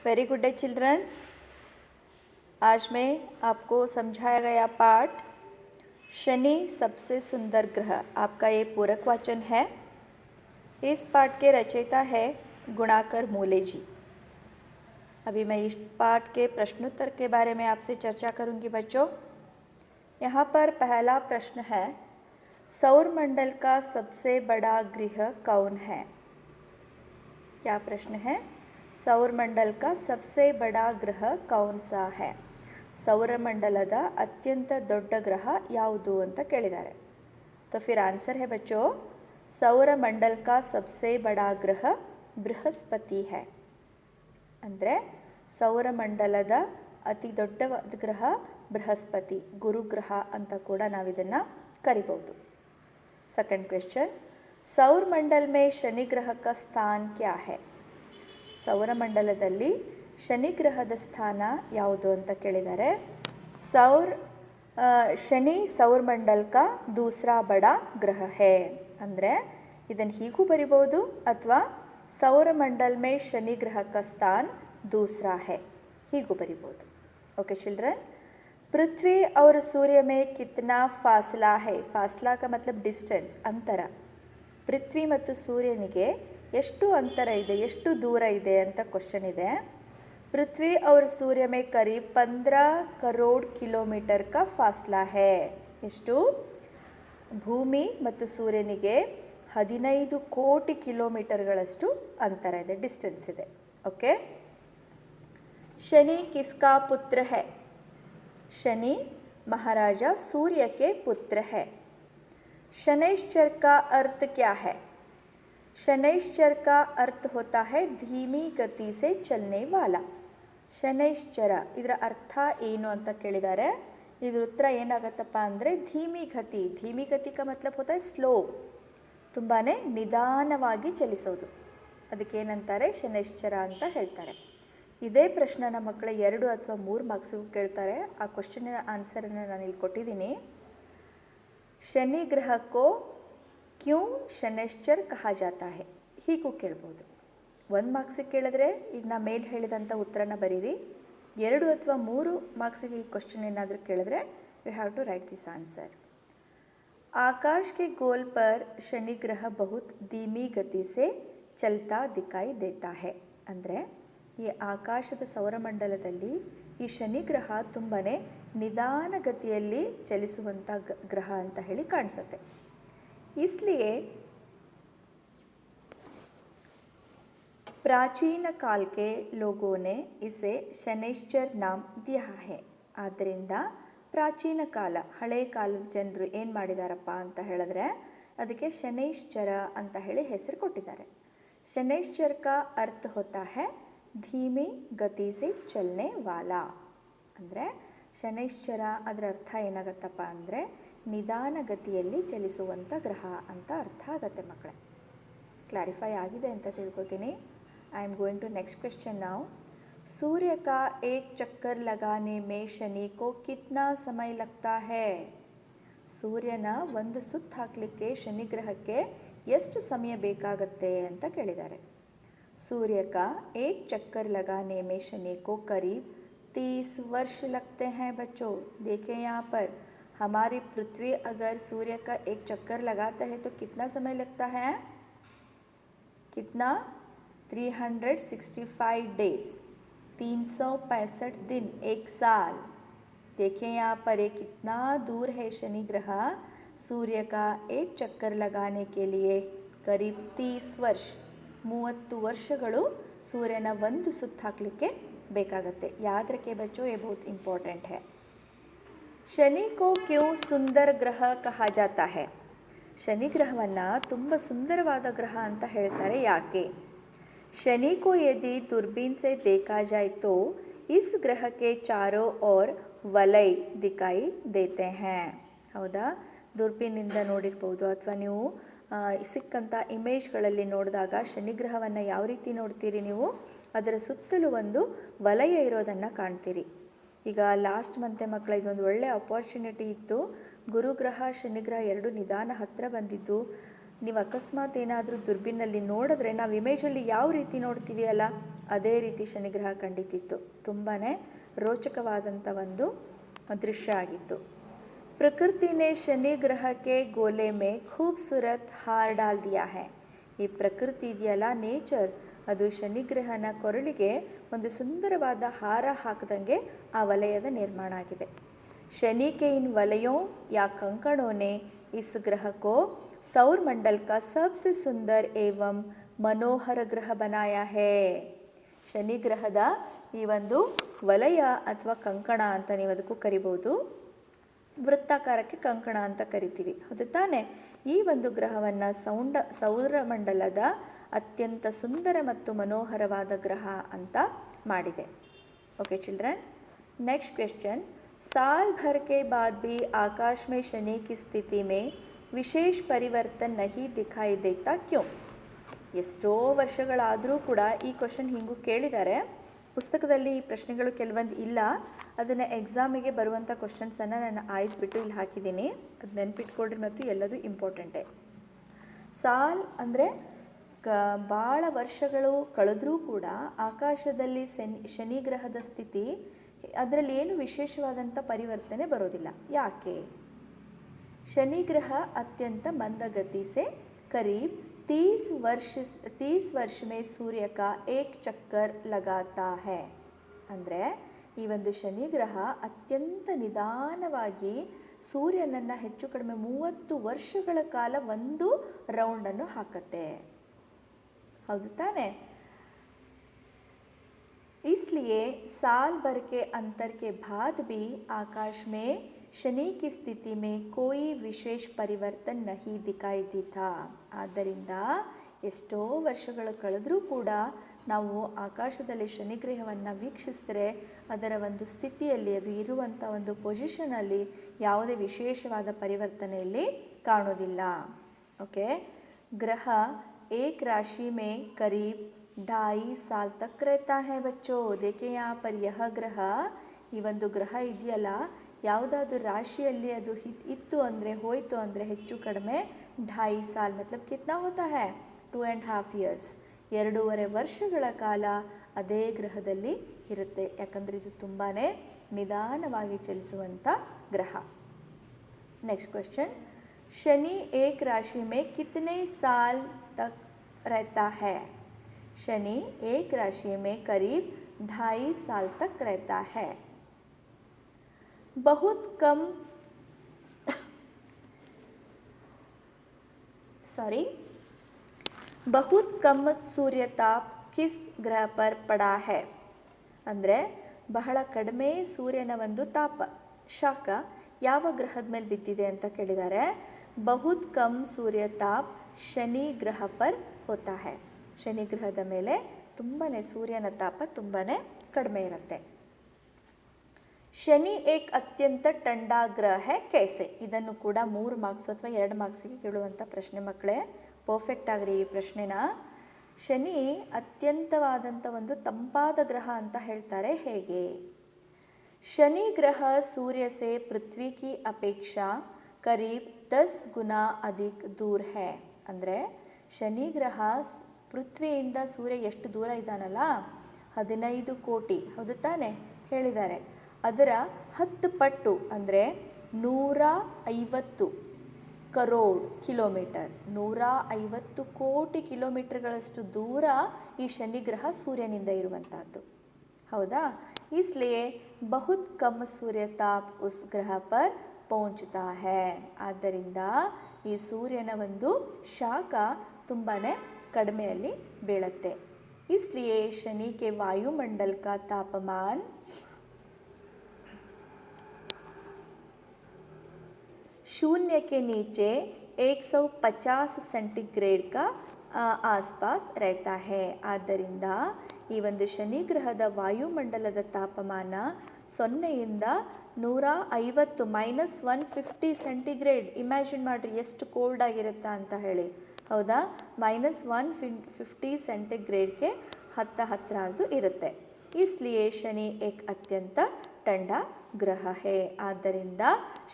Very good day children. आज मैं आपको समझाया गया पाठ शनि सबसे सुंदर ग्रह, आपका ये पूरक वाचन है। इस पाठ के रचयिता है गुणाकर मूले जी। अभी मैं इस पाठ के प्रश्नोत्तर के बारे में आपसे चर्चा करूंगी बच्चों। यहाँ पर पहला प्रश्न है, सौरमंडल का सबसे बड़ा ग्रह कौन है? क्या प्रश्न है? ಸೌರಮಂಡಲ सबसे बड़ा ग्रह कौन सा है? ಸೌರಮಂಡಲದ ಅತ್ಯಂತ ದೊಡ್ಡ ಗ್ರಹ ಯಾವುದು ಅಂತ ಕೇಳಿದ್ದಾರೆ। तो फिर आंसर है बच्चों, सौरमंडल का सबसे बड़ा ग्रह बृहस्पति है। ಅಂದರೆ ಸೌರಮಂಡಲದ ಅತಿ ದೊಡ್ಡ ಗ್ರಹ ಬೃಹಸ್ಪತಿ, ಗುರುಗ್ರಹ ಅಂತ ಕೂಡ ನಾವು ಇದನ್ನು ಕರಿಬಹುದು। सेकंड क्वेश्चन, सौरमंडल में शनि ग्रह का स्थान क्या है? ಸೌರಮಂಡಲದಲ್ಲಿ ಶನಿ ಗ್ರಹದ ಸ್ಥಾನ ಯಾವುದು ಅಂತ ಕೇಳಿದ್ದಾರೆ। ಶನಿ ಸೌರಮಂಡಲ का दूसरा बड़ा ग्रह है। ಅಂದರೆ ಇದನ್ನು ಹೀಗೂ ಬರಿಬಹುದು ಅಥವಾ सौरमंडल में शनि ग्रह का स्थान दूसरा है ಹೀಗೂ ಬರಿಬಹುದು। ओके चिल्ड्रन, पृथ्वी और सूर्य में कितना फासला है? फासला का मतलब डिस्टेंस, अंतर। पृथ्वी ಮತ್ತು ಸೂರ್ಯನಿಗೆ ಎಷ್ಟು ಅಂತರ ಇದೆ, ಎಷ್ಟು ದೂರ ಇದೆ ಅಂತ ಕ್ವಶನ್ ಇದೆ। पृथ्वी और सूर्य में करीब 15 करोड़ किलोमीटर का फासला है। ಎಷ್ಟು? ಭೂಮಿ ಮತ್ತು ಸೂರ್ಯನಿಗೆ 15 ಕೋಟಿ ಕಿಲೋಮೀಟರ್ಗಳಷ್ಟು ಅಂತರ ಇದೆ, ಡಿಸ್ಟೆನ್ಸ್ ಇದೆ। ಓಕೆ, शनि किसका पुत्र है? शनि महाराजा सूर्य के पुत्र है। शनैश्चर का अर्थ क्या है? शनैश्चर का अर्थ होता है धीमी गति से चलने वाला। ಶನೈಶ್ಚರ ಇದರ ಅರ್ಥ ಏನು ಅಂತ ಕೇಳಿದ್ದಾರೆ। ಇದ್ರ ಉತ್ತರ ಏನಾಗತ್ತಪ್ಪ ಅಂದರೆ ಧೀಮಿ ಗತಿ। ಧೀಮಿ ಗತಿ का मतलब होता है ಸ್ಲೋ, ತುಂಬಾ ನಿಧಾನವಾಗಿ ಚಲಿಸೋದು, ಅದಕ್ಕೇನಂತಾರೆ ಶನೈಶ್ಚರ ಅಂತ ಹೇಳ್ತಾರೆ। ಇದೇ ಪ್ರಶ್ನೆನ ಮಕ್ಕಳ 2 ಅಥವಾ 3 ಮಾರ್ಕ್ಸಿಗೂ ಕೇಳ್ತಾರೆ। ಆ ಕ್ವಶನಿನ ಆನ್ಸರನ್ನು ನಾನು ಇಲ್ಲಿ ಕೊಟ್ಟಿದ್ದೀನಿ। ಶನಿ ಗ್ರಹ ಕೋ ಕ್ಯೂ ಶನೈಶ್ಚರ್ ಕಹಾ ಜಾತಾ ಹೈ ಹೀಗೂ ಕೇಳ್ಬೋದು। 1 ಮಾರ್ಕ್ಸಿಗೆ ಕೇಳಿದ್ರೆ ಈಗ ನಾ ಮೇಲೆ ಹೇಳಿದಂಥ ಉತ್ತರನ ಬರೀರಿ। 2 ಅಥವಾ 3 ಮಾರ್ಕ್ಸಿಗೆ ಈ ಕ್ವಶನ್ ಏನಾದರೂ ಕೇಳಿದ್ರೆ you have to write this answer. आकाश के गोल पर शनि ग्रह बहुत धीमी गति से चलता दिखाई देता है। ಅಂದರೆ ಈ ಆಕಾಶದ ಸೌರಮಂಡಲದಲ್ಲಿ ಈ ಶನಿ ಗ್ರಹ ತುಂಬಾ ನಿಧಾನ ಗತಿಯಲ್ಲಿ ಚಲಿಸುವಂಥ ಗ್ರಹ ಅಂತ ಹೇಳಿ ಕಾಣಿಸುತ್ತೆ। इसलिए प्राचीन काल के लोगों ने इसे शनैश्चर नाम दिया है। ಆದ್ದರಿಂದ ಪ್ರಾಚೀನ ಕಾಲ, ಹಳೆ ಕಾಲದ ಜನರು ಏನು ಮಾಡಿದಾರಪ್ಪ ಅಂತ ಹೇಳಿದ್ರೆ ಅದಕ್ಕೆ ಶನೈಶ್ಚರ ಅಂತ ಹೇಳಿ ಹೆಸರು ಕೊಟ್ಟಿದ್ದಾರೆ। ಶನೈಶ್ಚರ್ का अर्थ होता है धीमी गति से चलने वाला। ಅಂದರೆ ಶನೈಶ್ಚರ ಅದರ ಅರ್ಥ ಏನಾಗತ್ತಪ್ಪ ಅಂದರೆ ನಿಧಾನ ಗತಿಯಲ್ಲಿ ಚಲಿಸುವಂಥ ಗ್ರಹ ಅಂತ ಅರ್ಥ ಆಗತ್ತೆ ಮಕ್ಕಳೇ। ಕ್ಲಾರಿಫೈ ಆಗಿದೆ ಅಂತ ತಿಳ್ಕೊತೀನಿ। I am going to next question now. सूर्य का एक चक्कर लगाने में शनि को कितना समय लगता है? ಸೂರ್ಯನ ಒಂದು ಸುತ್ತು ಹಾಕಲಿಕ್ಕೆ ಶನಿ ಗ್ರಹಕ್ಕೆ ಎಷ್ಟು ಸಮಯ ಬೇಕಾಗುತ್ತೆ ಅಂತ ಕೇಳಿದ್ದಾರೆ। सूर्य का एक चक्कर लगाने में शनि को करीब 30 वर्ष लगते हैं बच्चों। देखें यहाँ पर, हमारी पृथ्वी अगर सूर्य का एक चक्कर लगाता है तो कितना समय लगता है? कितना? 365 डेज, 365 दिन, एक साल। देखिए यहाँ पर ये कितना दूर है शनि ग्रह। सूर्य का एक चक्कर लगाने के लिए करीब 30 वर्ष, 30 ವರ್ಷಗಳು ಸೂರ್ಯನ ಒಂದು ಸುತ್ತು ಹಾಕಲಿಕ್ಕೆ ಬೇಕಾಗತ್ತೆ। याद रखिए बच्चों, ये बहुत इम्पोर्टेंट है। शनि को क्यों सुंदर ग्रह कहा जाता है? ಶನಿ ಗ್ರಹವನ್ನು ತುಂಬ ಸುಂದರವಾದ ಗ್ರಹ ಅಂತ ಹೇಳ್ತಾರೆ, ಯಾಕೆ? शनि को यदि दूरबीन से देखा जाए तो इस ग्रह के चारों ओर वलय दिखाई देते हैं। ಹೌದಾ? ದೂರಬೀನಿಂದ ನೋಡಿರ್ಬೋದು ಅಥವಾ ನೀವು ಸಿಕ್ಕಂಥ ಇಮೇಜ್ಗಳಲ್ಲಿ ನೋಡಿದಾಗ ಶನಿ ಗ್ರಹವನ್ನು ಯಾವ ರೀತಿ ನೋಡ್ತೀರಿ ನೀವು? ಅದರ ಸುತ್ತಲೂ ಒಂದು ವಲಯ ಇರೋದನ್ನು ಕಾಣ್ತೀರಿ। ಈಗ ಲಾಸ್ಟ್ ಮಂತೆ ಮಕ್ಕಳ ಇದೊಂದು ಒಳ್ಳೆಯ ಅಪಾರ್ಚುನಿಟಿ ಇತ್ತು, ಗುರುಗ್ರಹ ಶನಿಗ್ರಹ ಎರಡು ನಿಧಾನ ಹತ್ತಿರ ಬಂದಿದ್ದು ನೀವು ಅಕಸ್ಮಾತ್ ಏನಾದರೂ ದುರ್ಬಿನಲ್ಲಿ ನೋಡಿದ್ರೆ ನಾವು ಇಮೇಜಲ್ಲಿ ಯಾವ ರೀತಿ ನೋಡ್ತೀವಿ ಅಲ್ಲ, ಅದೇ ರೀತಿ ಶನಿಗ್ರಹ ಕಂಡಿತಿತ್ತು. ತುಂಬಾ ರೋಚಕವಾದಂಥ ಒಂದು ದೃಶ್ಯ ಆಗಿತ್ತು. ಪ್ರಕೃತಿ ನೇ ಶನಿ ಗ್ರಹಕ್ಕೆ ಗೋಲೆ ಮೇ ಖೂಬ್ಸೂರತ್ ಹಾರ್ ಡಾಲ್ ದಿಯಾ ಹೈ. ಈ ಪ್ರಕೃತಿ ಇದೆಯಲ್ಲ, ನೇಚರ್, ಅದು ಶನಿಗ್ರಹನ ಕೊರಳಿಗೆ ಒಂದು ಸುಂದರವಾದ ಹಾರ ಹಾಕಿದಂಗೆ ಆ ವಲಯದ ನಿರ್ಮಾಣ ಆಗಿದೆ. शनि के इन वलयों या कंकड़ों ने इस ग्रह को सौर मंडल का सबसे सुंदर एवं मनोहर ग्रह बनाया है. ಶನಿ ಗ್ರಹದ ಈ ಒಂದು ವಲಯ ಅಥವಾ ಕಂಕಣ ಅಂತ ನೀವು ಅದಕ್ಕೂ ಕರಿಬೋದು, ವೃತ್ತಾಕಾರಕ್ಕೆ ಕಂಕಣ ಅಂತ ಕರಿತೀವಿ, ಹೌದು ತಾನೆ. ಈ ಒಂದು ಗ್ರಹವನ್ನು ಸೌರಮಂಡಲದ ಅತ್ಯಂತ ಸುಂದರ ಮತ್ತು ಮನೋಹರವಾದ ಗ್ರಹ ಅಂತ ಮಾಡಿದೆ. ಓಕೆ ಚಿಲ್ಡ್ರನ್, नेक्स्ट क्वेश्चन, साल भर के बाद भी आकाश में शनि की स्थिति में विशेष परिवर्तन नहीं दिखाई देता क्यों? ಎಷ್ಟೋ ವರ್ಷಗಳಾದರೂ ಕೂಡ ಈ ಕ್ವಶನ್ ಹಿಂಗೂ ಕೇಳಿದ್ದಾರೆ. ಪುಸ್ತಕದಲ್ಲಿ ಈ ಪ್ರಶ್ನೆಗಳು ಕೆಲವೊಂದು ಇಲ್ಲ, ಅದನ್ನು ಎಕ್ಸಾಮಿಗೆ ಬರುವಂಥ ಕ್ವಶನ್ಸನ್ನು ನಾನು ಆಯ್ದುಬಿಟ್ಟು ಇಲ್ಲಿ ಹಾಕಿದ್ದೀನಿ. ಅದು ನೆನ್ಪಿಟ್ಕೊಳ್ರಿ, ಮತ್ತು ಎಲ್ಲದೂ ಇಂಪಾರ್ಟೆಂಟೇ. ಸಾಲ್ ಅಂದರೆ ಭಾಳ ವರ್ಷಗಳು ಕಳೆದರೂ ಕೂಡ ಆಕಾಶದಲ್ಲಿ ಶನಿ ಗ್ರಹದ ಸ್ಥಿತಿ, ಅದರಲ್ಲಿ ಏನು ವಿಶೇಷವಾದಂಥ ಪರಿವರ್ತನೆ ಬರೋದಿಲ್ಲ. ಯಾಕೆ? ಶನಿ ಗ್ರಹ ಅತ್ಯಂತ ಮಂದಗತಿ ಸೆ ಕರೀಬ್ 30 वर्ष में सूर्य का एक चक्कर लगाता है. ಅಂದರೆ ಈ ಒಂದು ಶನಿ ಗ್ರಹ ಅತ್ಯಂತ ನಿಧಾನವಾಗಿ ಸೂರ್ಯನನ್ನು ಹೆಚ್ಚು ಕಡಿಮೆ 30 ವರ್ಷಗಳ ಕಾಲ ಒಂದು ರೌಂಡನ್ನು ಹಾಕತ್ತೆ, ಹೌದು ತಾನೆ. इसलिए साल भर के अंतर के बाद भी आकाश में शनि की स्थिति में कोई विशेष परिवर्तन नहीं दिखाई देता. ಆದ್ದರಿಂದ ಎಷ್ಟೋ ವರ್ಷಗಳು ಕಳೆದರೂ ಕೂಡ ನಾವು ಆಕಾಶದಲ್ಲಿ ಶನಿಗ್ರಹವನ್ನು ವೀಕ್ಷಿಸಿದ್ರೆ ಅದರ ಒಂದು ಸ್ಥಿತಿಯಲ್ಲಿ, ಅದು ಇರುವಂಥ ಒಂದು ಪೊಸಿಷನಲ್ಲಿ ಯಾವುದೇ ವಿಶೇಷವಾದ ಪರಿವರ್ತನೆಯಲ್ಲಿ ಕಾಣೋದಿಲ್ಲ. ಓಕೆ, ಗ್ರಹ एक राशि में करीब 2.5 साल तक रहता है बच्चों. देखिए यहाँ पर यह ग्रह, ಈ ಒಂದು ಗ್ರಹ ಇದೆಯಲ್ಲ, ಯಾವುದಾದ್ರೂ ರಾಶಿಯಲ್ಲಿ ಅದು ಇತ್ತು ಅಂದರೆ, ಹೋಯಿತು ಅಂದರೆ ಹೆಚ್ಚು ಕಡಿಮೆ 2.5 साल, ಮತ್ಲಬ್ ಕಿತ್ನಾ ಹೋತಾ ಹೈ 2.5 years, 2.5 ವರ್ಷಗಳ ಕಾಲ ಅದೇ ಗ್ರಹದಲ್ಲಿ ಇರುತ್ತೆ. ಯಾಕಂದರೆ ಇದು ತುಂಬಾ ನಿಧಾನವಾಗಿ ಚಲಿಸುವಂಥ ಗ್ರಹ. नेक्स्ट क्वेश्चन, शनि एक राशि में कितने साल तक रहता है? शनि एक राशि में करीब 2.5 साल तक रहता है. बहुत कम सूर्यताप किस ग्रह पर पड़ा है? ಅಂದರೆ ಬಹಳ ಕಡಿಮೆ ಸೂರ್ಯನ ಒಂದು ತಾಪ, ಶಾಖ ಯಾವ ಗ್ರಹದ ಮೇಲೆ ಬಿದ್ದಿದೆ ಅಂತ ಕೇಳಿದ್ದಾರೆ. ಬಹುತ್ ಕಮ್ ಸೂರ್ಯತಾಪ್ ಶನಿ ಗ್ರಹ ಪರ್ ಹೋತಾ ಹೈ. ಶನಿ ಗ್ರಹದ ಮೇಲೆ ತುಂಬಾ ಸೂರ್ಯನ ತಾಪ ತುಂಬಾ ಕಡಿಮೆ ಇರುತ್ತೆ. ಶನಿ ಏಕ್ ಅತ್ಯಂತ ಟಂಡಾ ಗ್ರಹ ಹೈ ಕೈಸೆ? ಇದನ್ನು ಕೂಡ 3 ಮಾರ್ಕ್ಸ್ ಅಥವಾ 2 ಮಾರ್ಕ್ಸಿಗೆ ಕೇಳುವಂಥ ಪ್ರಶ್ನೆ ಮಕ್ಕಳೇ. ಪರ್ಫೆಕ್ಟ್ ಆಗ್ರಿ ಈ ಪ್ರಶ್ನೆನ. ಶನಿ ಅತ್ಯಂತವಾದಂಥ ಒಂದು ತಂಪಾದ ಗ್ರಹ ಅಂತ ಹೇಳ್ತಾರೆ, ಹೇಗೆ? ಶನಿ ಗ್ರಹ सूर्य से पृथ्वी की अपेक्षा करीब 10 गुना अधिक दूर है. ಅಂದರೆ ಶನಿ ಗ್ರಹ ಪೃಥ್ವಿಯಿಂದ ಸೂರ್ಯ ಎಷ್ಟು ದೂರ ಇದ್ದಾನಲ್ಲ, 15 ಕೋಟಿ, ಹೌದು ತಾನೆ ಹೇಳಿದ್ದಾರೆ. ಅದರ 10 ಪಟ್ಟು ಅಂದರೆ 150 ಕರೋಡ್ ಕಿಲೋಮೀಟರ್, 150 ಕೋಟಿ ಕಿಲೋಮೀಟರ್ಗಳಷ್ಟು ದೂರ ಈ ಶನಿ ಗ್ರಹ ಸೂರ್ಯನಿಂದ ಇರುವಂತಹದ್ದು, ಹೌದಾ. इसलिए बहुत कम सूर्यताप उस ग्रह पर पहुंचता है. ಆದ್ದರಿಂದ ಈ ಸೂರ್ಯನ ಒಂದು ಶಾಖ ತುಂಬಾ ಕಡಿಮೆಯಲ್ಲಿ ಬೀಳುತ್ತೆ. इसलिए शनि के वायुमंडल का तापमान 0 के नीचे 150 सेंटीग्रेड का आसपास रहता है. ಆದ್ದರಿಂದ ಈ ಒಂದು ಶನಿ ಗ್ರಹದ ವಾಯುಮಂಡಲದ ತಾಪಮಾನ 0ಯಿಂದ 150 -150 ಸೆಂಟಿಗ್ರೇಡ್. ಇಮ್ಯಾಜಿನ್ ಮಾಡಿರಿ ಎಷ್ಟು ಕೋಲ್ಡ್ ಆಗಿರುತ್ತಾ ಅಂತ ಹೇಳಿ, ಹೌದಾ. -150 ಸೆಂಟಿಗ್ರೇಡ್ಗೆ ಹತ್ತಿರ ಅದು ಇರುತ್ತೆ. इसलिए शनि एक अत्यंत ठंडा ग्रह है. ಆದ್ದರಿಂದ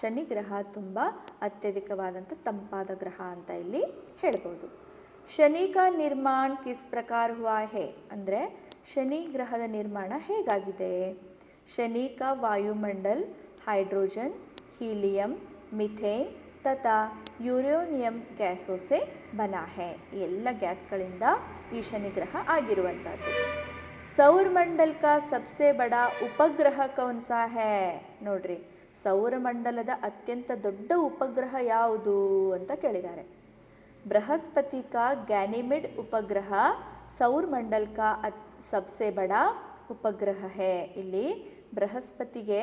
ಶನಿ ಗ್ರಹ ತುಂಬ ಅತ್ಯಧಿಕವಾದಂಥ ತಂಪಾದ ಗ್ರಹ ಅಂತ ಇಲ್ಲಿ ಹೇಳ್ಬೋದು. ಶನಿ ಕಾ ನಿರ್ಮಾಣ ಕಿಸ್ ಪ್ರಕಾರ ಹುआ है ಅಂದರೆ ಶನಿ ಗ್ರಹದ ನಿರ್ಮಾಣ ಹೇಗಾಗಿದೆ. ಶನಿ ಕಾ ವಾಯುಮಂಡಲ್ हाइड्रोजन, हीलियम, मीथेन तथा यूरेनियम गैसों से बना है. ಎಲ್ಲ ಗ್ಯಾಸ್ಗಳಿಂದ ಈ ಶನಿ ಗ್ರಹ ಆಗಿರುವಂಥದ್ದು. ಸೌರಮಂಡಲ का सबसे बड़ा उपग्रह कौन सा है ನೋಡ್ರಿ, ಸೌರಮಂಡಲದ ಅತ್ಯಂತ ದೊಡ್ಡ ಉಪಗ್ರಹ ಯಾವುದು ಅಂತ ಕೇಳಿದ್ದಾರೆ. बृहस्पति का गैनीमेड उपग्रह सौरमंडल का सबसे बड़ा उपग्रह है. ಇಲ್ಲಿ ಬೃಹಸ್ಪತಿಗೆ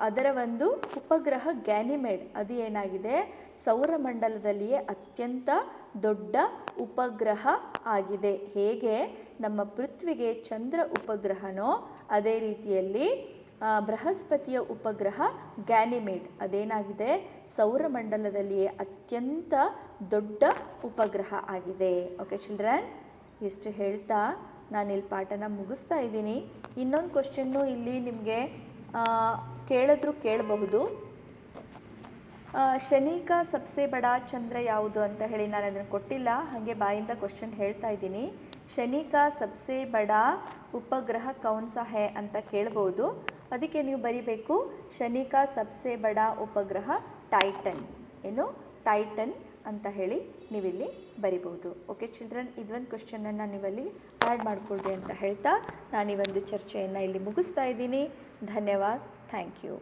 ಅದರ ಒಂದು ಉಪಗ್ರಹ ಗ್ಯಾನಿಮೇಡ್ ಅದು ಏನಾಗಿದೆ, ಸೌರಮಂಡಲದಲ್ಲಿಯೇ ಅತ್ಯಂತ ದೊಡ್ಡ ಉಪಗ್ರಹ ಆಗಿದೆ. ಹೇಗೆ ನಮ್ಮ ಪೃಥ್ವಿಗೆ ಚಂದ್ರ ಉಪಗ್ರಹನೋ ಅದೇ ರೀತಿಯಲ್ಲಿ ಬೃಹಸ್ಪತಿಯ ಉಪಗ್ರಹ ಗ್ಯಾನಿಮೇಡ್ ಅದೇನಾಗಿದೆ, ಸೌರಮಂಡಲದಲ್ಲಿಯೇ ಅತ್ಯಂತ ದೊಡ್ಡ ಉಪಗ್ರಹ ಆಗಿದೆ. ಓಕೆ ಚಿಲ್ಡ್ರನ್, ಇಷ್ಟು ಹೇಳ್ತಾ ನಾನಿಲ್ಲಿ ಪಾಠನ ಮುಗಿಸ್ತಾ ಇದ್ದೀನಿ. ಇನ್ನೊಂದು ಕ್ವಶನ್ನು ಇಲ್ಲಿ ನಿಮಗೆ ಕೇಳಿದ್ರು ಕೇಳಬಹುದು. ಶನಿ ಕಾ ಸಬ್ಸೆ ಬಡಾ ಚಂದ್ರ ಯಾವುದು ಅಂತ ಹೇಳಿ ನಾನು ಅದನ್ನು ಕೊಟ್ಟಿಲ್ಲ, ಹಾಗೆ ಬಾಯಿಂದ ಕ್ವಶನ್ ಹೇಳ್ತಾ ಇದ್ದೀನಿ. ಶನಿ ಕಾ ಸಬ್ಸೆ ಬಡಾ ಉಪಗ್ರಹ ಕೌನ್ ಸಾ ಹೈ ಅಂತ ಕೇಳ್ಬೋದು. ಅದಕ್ಕೆ ನೀವು ಬರಿಬೇಕು ಶನಿ ಕಾ ಸಬ್ಸೆ ಬಡಾ ಉಪಗ್ರಹ ಟೈಟನ್. ಏನು ಟೈಟನ್ ಅಂತ ಹೇಳಿ ನೀವಿಲ್ಲಿ ಬರಿಬೋದು. ಓಕೆ ಚಿಲ್ಡ್ರನ್, ಇದೊಂದು ಕ್ವಶನನ್ನು ನೀವಲ್ಲಿ ಆ್ಯಡ್ ಮಾಡಿಕೊಳ್ರಿ ಅಂತ ಹೇಳ್ತಾ ನಾನು ಈ ಒಂದು ಚರ್ಚೆಯನ್ನು ಇಲ್ಲಿ ಮುಗಿಸ್ತಾ ಇದ್ದೀನಿ. ಧನ್ಯವಾದ. Thank you.